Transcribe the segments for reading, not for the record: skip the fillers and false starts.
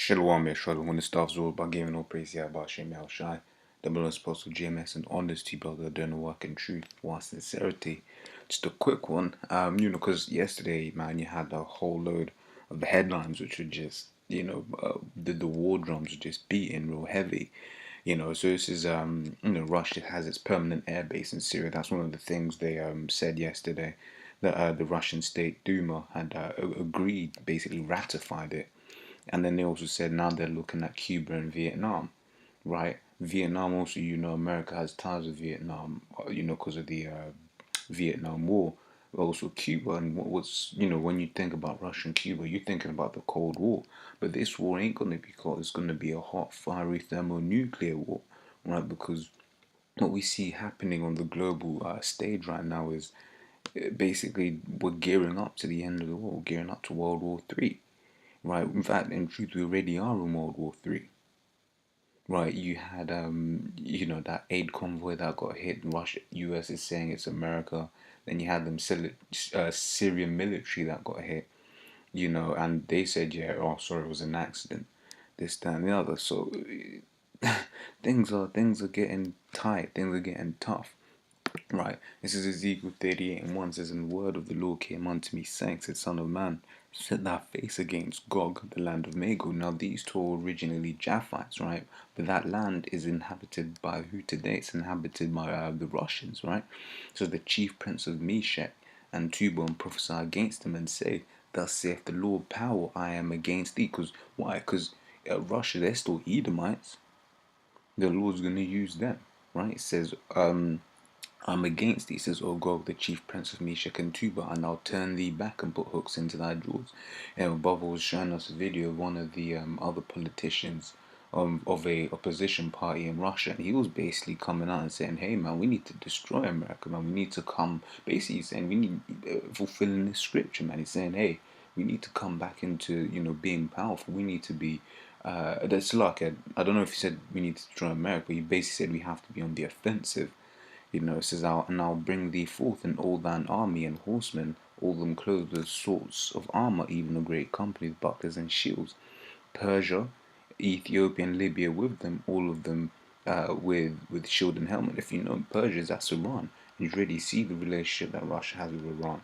Shalom, Yeshua, when the stuff's all about giving all praise, yeah, about Shem Yahweh Shai, the most possible GMS and honesty, brother, doing the work in truth, for sincerity. Just a quick one, because yesterday, man, you had a whole load of the headlines, which were just, the war drums were just beating real heavy. So this is, Russia has its permanent air base in Syria. That's one of the things they said yesterday. That the Russian State Duma had agreed, basically ratified it. And then they also said now they're looking at Cuba and Vietnam, right? Vietnam also, America has ties with Vietnam, because of the Vietnam War. But also Cuba, and when you think about Russia and Cuba, you're thinking about the Cold War. But this war ain't gonna be cold. It's gonna be a hot, fiery thermonuclear war, right? Because what we see happening on the global stage right now is basically we're gearing up to the end of the war, gearing up to World War III. Right, in fact, in truth, we already are in World War III. Right, you had that aid convoy that got hit. Russia, U.S. is saying it's America. Then you had them Syrian military that got hit. And they said, yeah, oh, sorry, it was an accident. This, that, and the other. So things are getting tight. Things are getting tough. Right, this is Ezekiel 38 and 1 says, And the word of the Lord came unto me, saying, said, Son of man, set thy face against Gog, the land of Magog. Now these two are originally Japhites, right? But that land is inhabited by who today? It's inhabited by the Russians, right? So the chief prince of Meshech and Tubal prophesy against them and say, Thus saith the Lord, power, I am against thee. Because why? Because Russia, they're still Edomites. The Lord's going to use them, right? It says, I'm against thee, says O Gog, the chief prince of Meshech and Tubal, and I'll turn thee back and put hooks into thy jaws. And Bob was showing us a video of one of the other politicians of a opposition party in Russia, and he was basically coming out and saying, hey man, we need to destroy America, man. We need to come, basically saying we need, fulfilling this scripture, man. He's saying, hey, we need to come back into, being powerful. We need to be, that's like, I don't know if he said we need to destroy America, but he basically said we have to be on the offensive. It says, And I'll bring thee forth in all thine army and horsemen, all them clothed with sorts of armour, even a great company with bucklers and shields. Persia, Ethiopia, and Libya with them, all of them with shield and helmet. If you know Persia, that's Iran. You already see the relationship that Russia has with Iran.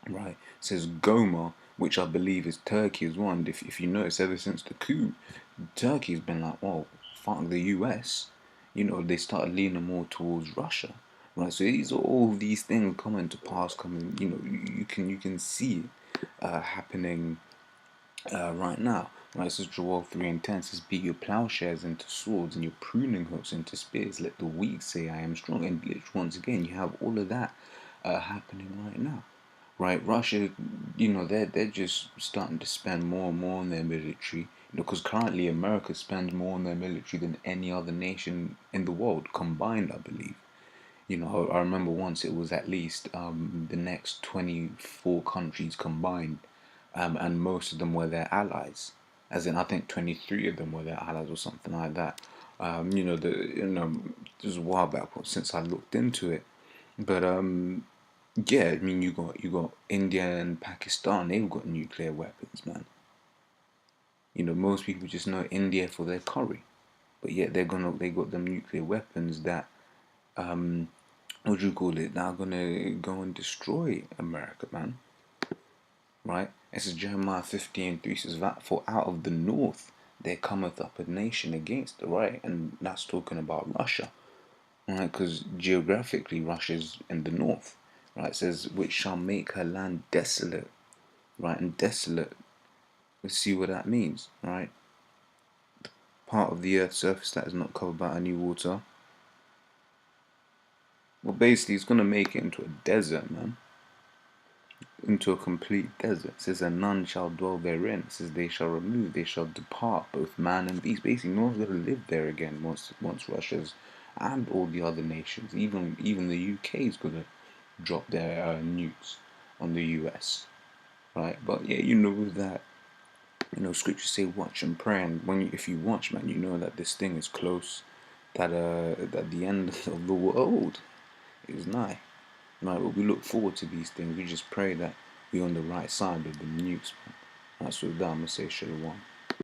Right. It says Goma, which I believe is Turkey as well. And if you notice, ever since the coup, Turkey's been like, well, fuck the US. They started leaning more towards Russia. Right. So all these things coming to pass, you can see it happening right now. Right, so Joel 3 and 10 says, Beat your plowshares into swords and your pruning hooks into spears. Let the weak say, I am strong. And once again, you have all of that happening right now. Right, Russia, they're just starting to spend more and more on their military. Because currently America spends more on their military than any other nation in the world combined, I believe. I remember once it was at least the next 24 countries combined, and most of them were their allies. As in, I think 23 of them were their allies or something like that. This was a while back since I looked into it, but yeah, I mean, you got India and Pakistan. They've got nuclear weapons, man. Most people just know India for their curry, but yet they got them nuclear weapons that what do you call it? Now gonna go and destroy America, man. Right? It says Jeremiah 15:3 says that for out of the north there cometh up a nation against the right, and that's talking about Russia, right? Because geographically Russia's in the north, right? It says which shall make her land desolate, right? And desolate, let's see what that means, right? Part of the earth's surface that is not covered by any water. Well, basically, it's gonna make it into a desert, man. Into a complete desert. It says, and none shall dwell therein. It says, they shall remove, they shall depart, both man and beast. Basically, no one's going to live there again once Russia's and all the other nations, even the UK is going to drop their nukes on the US, right? But yeah, with that, scriptures say watch and pray, and if you watch, man, you know that this thing is close, that the end of the world is nigh. Right, but we look forward to these things. We just pray that we're on the right side of the nukes, man. That's what I'm going to say, Shalom.